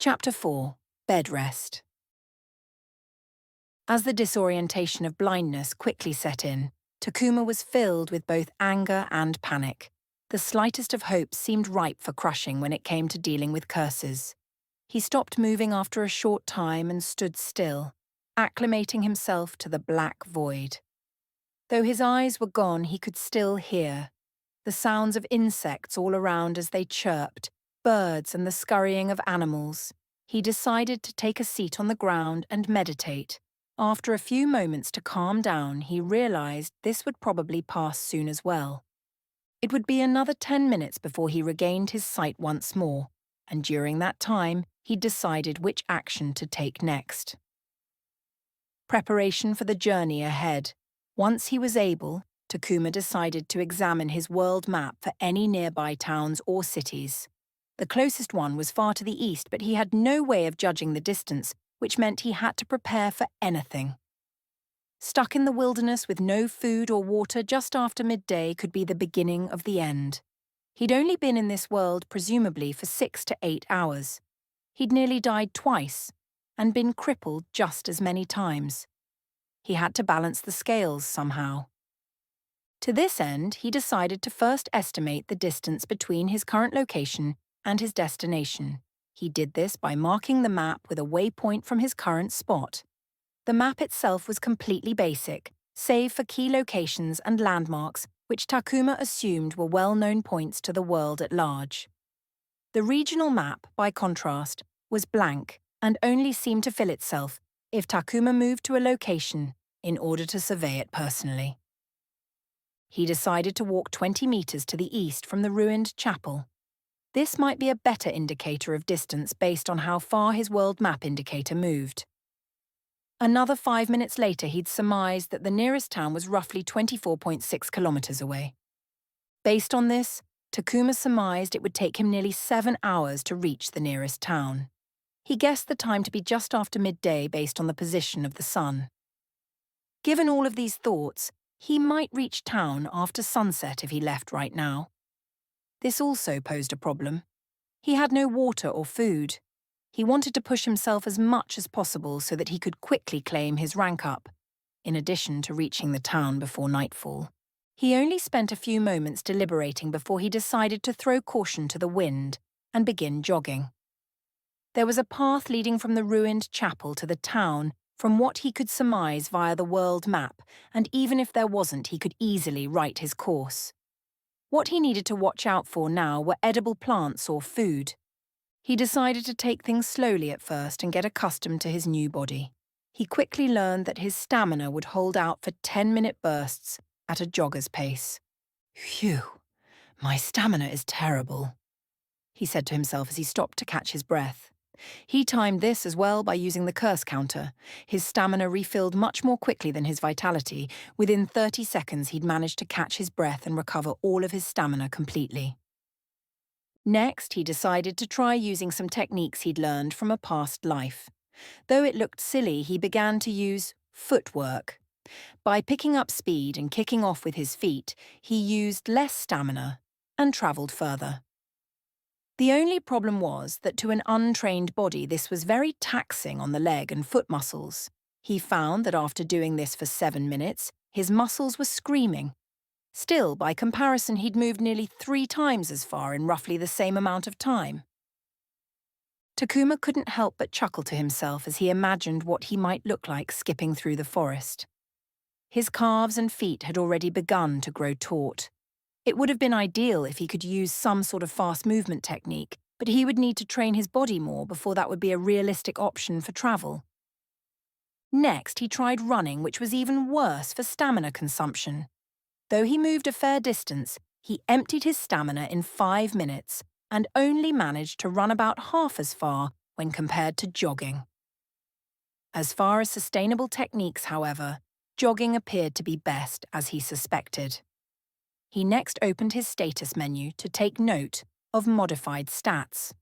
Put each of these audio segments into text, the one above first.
Chapter 4. Bed Rest. As the disorientation of blindness quickly set in, Takuma was filled with both anger and panic. The slightest of hope seemed ripe for crushing when it came to dealing with curses. He stopped moving after a short time and stood still, acclimating himself to the black void. Though his eyes were gone, he could still hear the sounds of insects all around as they chirped, birds and the scurrying of animals. He decided to take a seat on the ground and meditate. After a few moments to calm down, he realized this would probably pass soon as well. It would be another 10 minutes before he regained his sight once more, and during that time, he decided which action to take next. Preparation for the journey ahead. Once he was able, Takuma decided to examine his world map for any nearby towns or cities. The closest one was far to the east, but he had no way of judging the distance, which meant he had to prepare for anything. Stuck in the wilderness with no food or water just after midday could be the beginning of the end. He'd only been in this world presumably for 6 to 8 hours. He'd nearly died twice, and been crippled just as many times. He had to balance the scales somehow. To this end, he decided to first estimate the distance between his current location and his destination. He did this by marking the map with a waypoint from his current spot. The map itself was completely basic, save for key locations and landmarks which Takuma assumed were well-known points to the world at large. The regional map, by contrast, was blank and only seemed to fill itself if Takuma moved to a location in order to survey it personally. He decided to walk 20 meters to the east from the ruined chapel. This might be a better indicator of distance based on how far his world map indicator moved. Another 5 minutes later, he'd surmised that the nearest town was roughly 24.6 kilometers away. Based on this, Takuma surmised it would take him nearly 7 hours to reach the nearest town. He guessed the time to be just after midday based on the position of the sun. Given all of these thoughts, he might reach town after sunset if he left right now. This also posed a problem. He had no water or food. He wanted to push himself as much as possible so that he could quickly claim his rank up, in addition to reaching the town before nightfall. He only spent a few moments deliberating before he decided to throw caution to the wind and begin jogging. There was a path leading from the ruined chapel to the town from what he could surmise via the world map, and even if there wasn't, he could easily right his course. What he needed to watch out for now were edible plants or food. He decided to take things slowly at first and get accustomed to his new body. He quickly learned that his stamina would hold out for 10-minute bursts at a jogger's pace. "Phew, my stamina is terrible," he said to himself as he stopped to catch his breath. He timed this as well by using the curse counter. His stamina refilled much more quickly than his vitality. Within 30 seconds, he'd managed to catch his breath and recover all of his stamina completely. Next, he decided to try using some techniques he'd learned from a past life. Though it looked silly, he began to use footwork. By picking up speed and kicking off with his feet, he used less stamina and travelled further. The only problem was that to an untrained body this was very taxing on the leg and foot muscles. He found that after doing this for 7 minutes, his muscles were screaming. Still, by comparison, he'd moved nearly 3 times as far in roughly the same amount of time. Takuma couldn't help but chuckle to himself as he imagined what he might look like skipping through the forest. His calves and feet had already begun to grow taut. It would have been ideal if he could use some sort of fast movement technique, but he would need to train his body more before that would be a realistic option for travel. Next, he tried running, which was even worse for stamina consumption. Though he moved a fair distance, he emptied his stamina in 5 minutes and only managed to run about half as far when compared to jogging. As far as sustainable techniques, however, jogging appeared to be best, as he suspected. He next opened his status menu to take note of modified stats.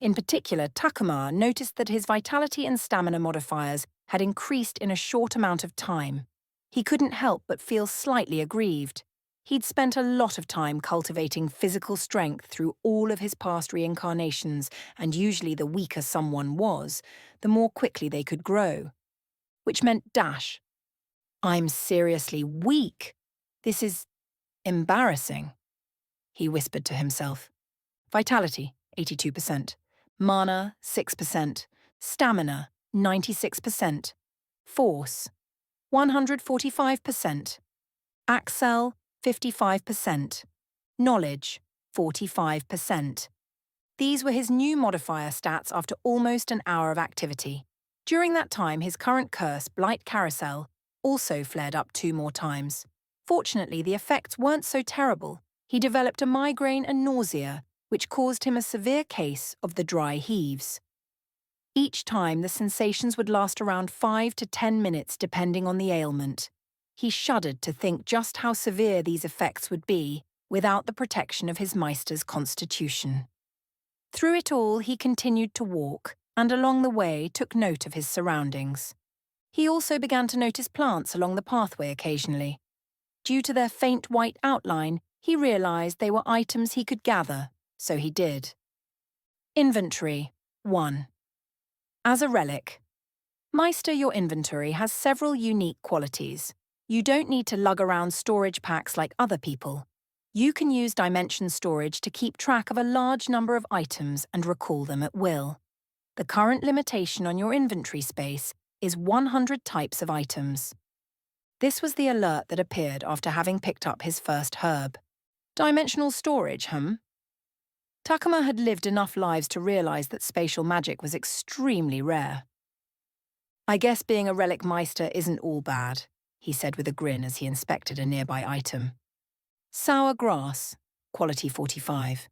In particular, Takuma noticed that his vitality and stamina modifiers had increased in a short amount of time. He couldn't help but feel slightly aggrieved. He'd spent a lot of time cultivating physical strength through all of his past reincarnations, and usually the weaker someone was, the more quickly they could grow. Which meant dash. I'm seriously weak. This is embarrassing, he whispered to himself. Vitality, 82%. Mana, 6%. Stamina, 96%. Force, 145%. Accel, 55%. Knowledge, 45%. These were his new modifier stats after almost an hour of activity. During that time, his current curse, Blight Carousel, also flared up 2 more times. Fortunately, the effects weren't so terrible. He developed a migraine and nausea, which caused him a severe case of the dry heaves. Each time, the sensations would last around 5 to 10 minutes depending on the ailment. He shuddered to think just how severe these effects would be without the protection of his Meister's constitution. Through it all, he continued to walk, and along the way took note of his surroundings. He also began to notice plants along the pathway occasionally. Due to their faint white outline, he realized they were items he could gather, so he did. Inventory 1. As a relic. Meister, your inventory has several unique qualities. You don't need to lug around storage packs like other people. You can use dimension storage to keep track of a large number of items and recall them at will. The current limitation on your inventory space is 100 types of items. This was the alert that appeared after having picked up his first herb. Dimensional storage, Takuma had lived enough lives to realize that spatial magic was extremely rare. I guess being a relic Meister isn't all bad, he said with a grin as he inspected a nearby item. Sour grass, quality 45.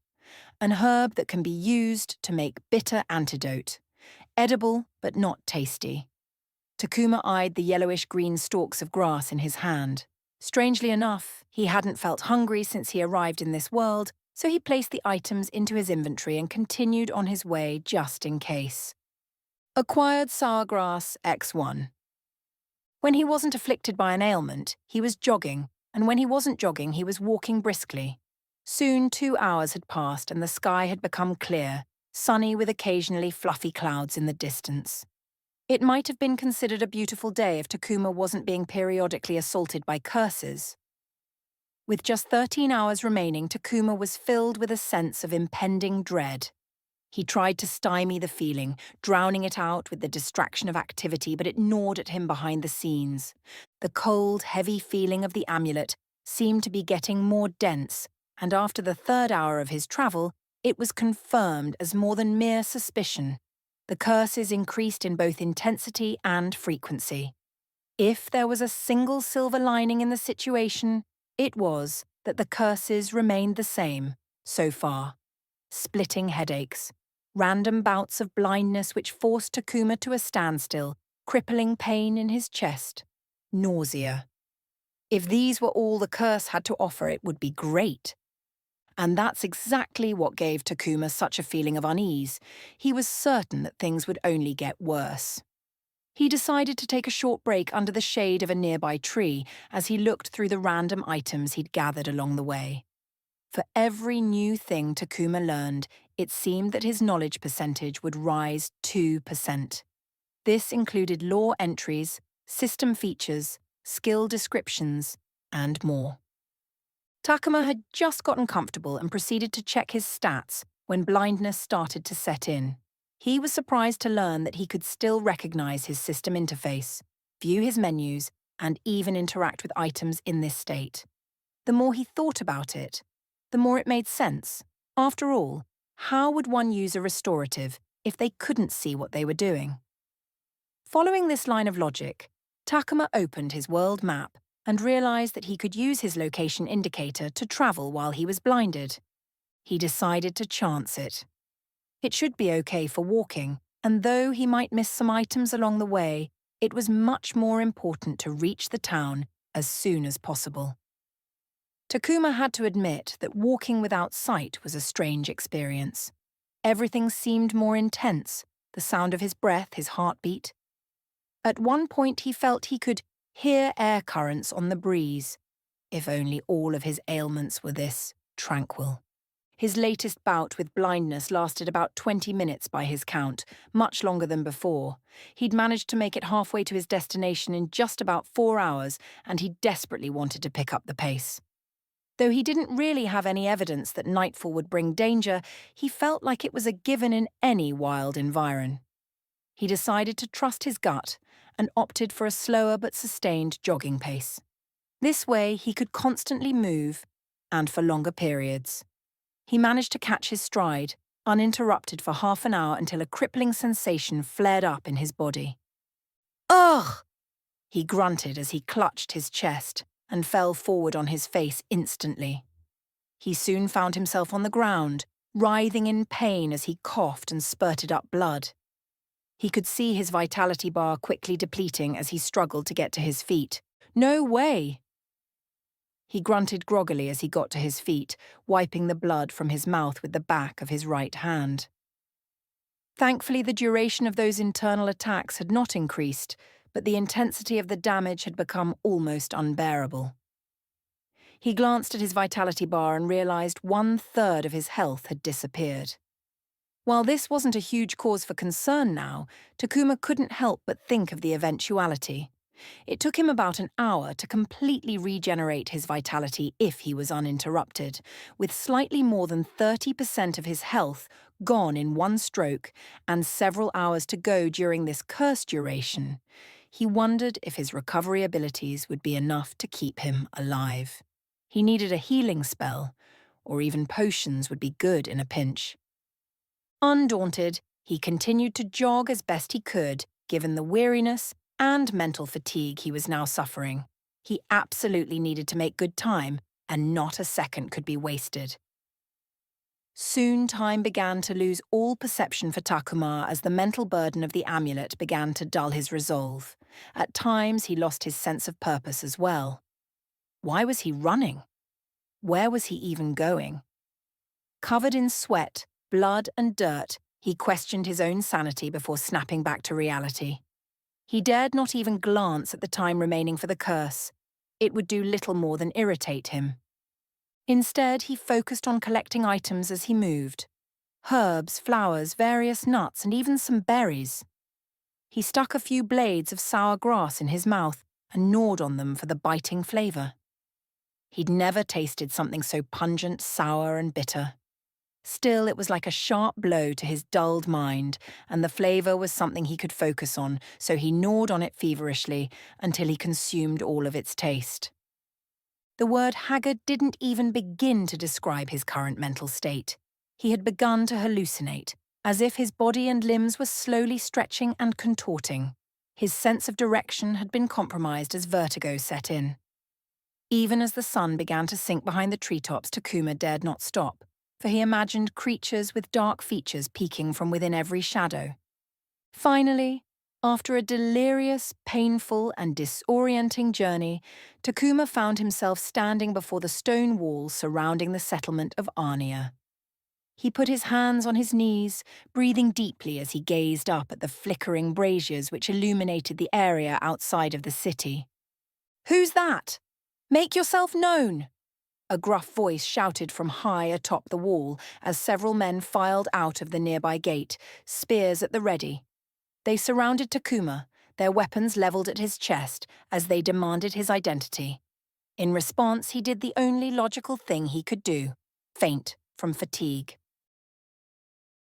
An herb that can be used to make bitter antidote. Edible, but not tasty. Takuma eyed the yellowish-green stalks of grass in his hand. Strangely enough, he hadn't felt hungry since he arrived in this world, so he placed the items into his inventory and continued on his way just in case. Acquired sour grass X1. When he wasn't afflicted by an ailment, he was jogging, and when he wasn't jogging, he was walking briskly. Soon 2 hours had passed and the sky had become clear, sunny with occasionally fluffy clouds in the distance. It might have been considered a beautiful day if Takuma wasn't being periodically assaulted by curses. With just 13 hours remaining, Takuma was filled with a sense of impending dread. He tried to stymie the feeling, drowning it out with the distraction of activity, but it gnawed at him behind the scenes. The cold, heavy feeling of the amulet seemed to be getting more dense, and after the 3rd hour of his travel, it was confirmed as more than mere suspicion. The curses increased in both intensity and frequency. If there was a single silver lining in the situation, it was that the curses remained the same, so far. Splitting headaches, random bouts of blindness which forced Takuma to a standstill, crippling pain in his chest, nausea. If these were all the curse had to offer, it would be great. And that's exactly what gave Takuma such a feeling of unease. He was certain that things would only get worse. He decided to take a short break under the shade of a nearby tree as he looked through the random items he'd gathered along the way. For every new thing Takuma learned, it seemed that his knowledge percentage would rise 2%. This included lore entries, system features, skill descriptions, and more. Takuma had just gotten comfortable and proceeded to check his stats when blindness started to set in. He was surprised to learn that he could still recognize his system interface, view his menus, and even interact with items in this state. The more he thought about it, the more it made sense. After all, how would one use a restorative if they couldn't see what they were doing? Following this line of logic, Takuma opened his world map and realized that he could use his location indicator to travel while he was blinded. He decided to chance it. It should be okay for walking, and though he might miss some items along the way, it was much more important to reach the town as soon as possible. Takuma had to admit that walking without sight was a strange experience. Everything seemed more intense, the sound of his breath, his heartbeat. At one point he felt he could hear air currents on the breeze. If only all of his ailments were this tranquil. His latest bout with blindness lasted about 20 minutes by his count, much longer than before. He'd managed to make it halfway to his destination in just about 4 hours, and he desperately wanted to pick up the pace. Though he didn't really have any evidence that nightfall would bring danger, he felt like it was a given in any wild environ. He decided to trust his gut and opted for a slower but sustained jogging pace. This way he could constantly move, and for longer periods. He managed to catch his stride, uninterrupted for half an hour until a crippling sensation flared up in his body. "Ugh!" he grunted as he clutched his chest and fell forward on his face instantly. He soon found himself on the ground, writhing in pain as he coughed and spurted up blood. He could see his vitality bar quickly depleting as he struggled to get to his feet. No way! He grunted groggily as he got to his feet, wiping the blood from his mouth with the back of his right hand. Thankfully, the duration of those internal attacks had not increased, but the intensity of the damage had become almost unbearable. He glanced at his vitality bar and realized 1/3 of his health had disappeared. While this wasn't a huge cause for concern now, Takuma couldn't help but think of the eventuality. It took him about an hour to completely regenerate his vitality if he was uninterrupted, with slightly more than 30% of his health gone in one stroke and several hours to go during this curse duration. He wondered if his recovery abilities would be enough to keep him alive. He needed a healing spell, or even potions would be good in a pinch. Undaunted, he continued to jog as best he could, given the weariness and mental fatigue he was now suffering. He absolutely needed to make good time, and not a second could be wasted. Soon time began to lose all perception for Takuma as the mental burden of the amulet began to dull his resolve. At times he lost his sense of purpose as well. Why was he running? Where was he even going? Covered in sweat, blood and dirt, he questioned his own sanity before snapping back to reality. He dared not even glance at the time remaining for the curse. It would do little more than irritate him. Instead, he focused on collecting items as he moved. Herbs, flowers, various nuts, and even some berries. He stuck a few blades of sour grass in his mouth and gnawed on them for the biting flavour. He'd never tasted something so pungent, sour, and bitter. Still, it was like a sharp blow to his dulled mind, and the flavour was something he could focus on, so he gnawed on it feverishly until he consumed all of its taste. The word haggard didn't even begin to describe his current mental state. He had begun to hallucinate, as if his body and limbs were slowly stretching and contorting. His sense of direction had been compromised as vertigo set in. Even as the sun began to sink behind the treetops, Takuma dared not stop, for he imagined creatures with dark features peeking from within every shadow. Finally, after a delirious, painful, and disorienting journey, Takuma found himself standing before the stone walls surrounding the settlement of Arnia. He put his hands on his knees, breathing deeply as he gazed up at the flickering braziers which illuminated the area outside of the city. "Who's that? Make yourself known!" A gruff voice shouted from high atop the wall as several men filed out of the nearby gate, spears at the ready. They surrounded Takuma, their weapons levelled at his chest as they demanded his identity. In response, he did the only logical thing he could do: faint from fatigue.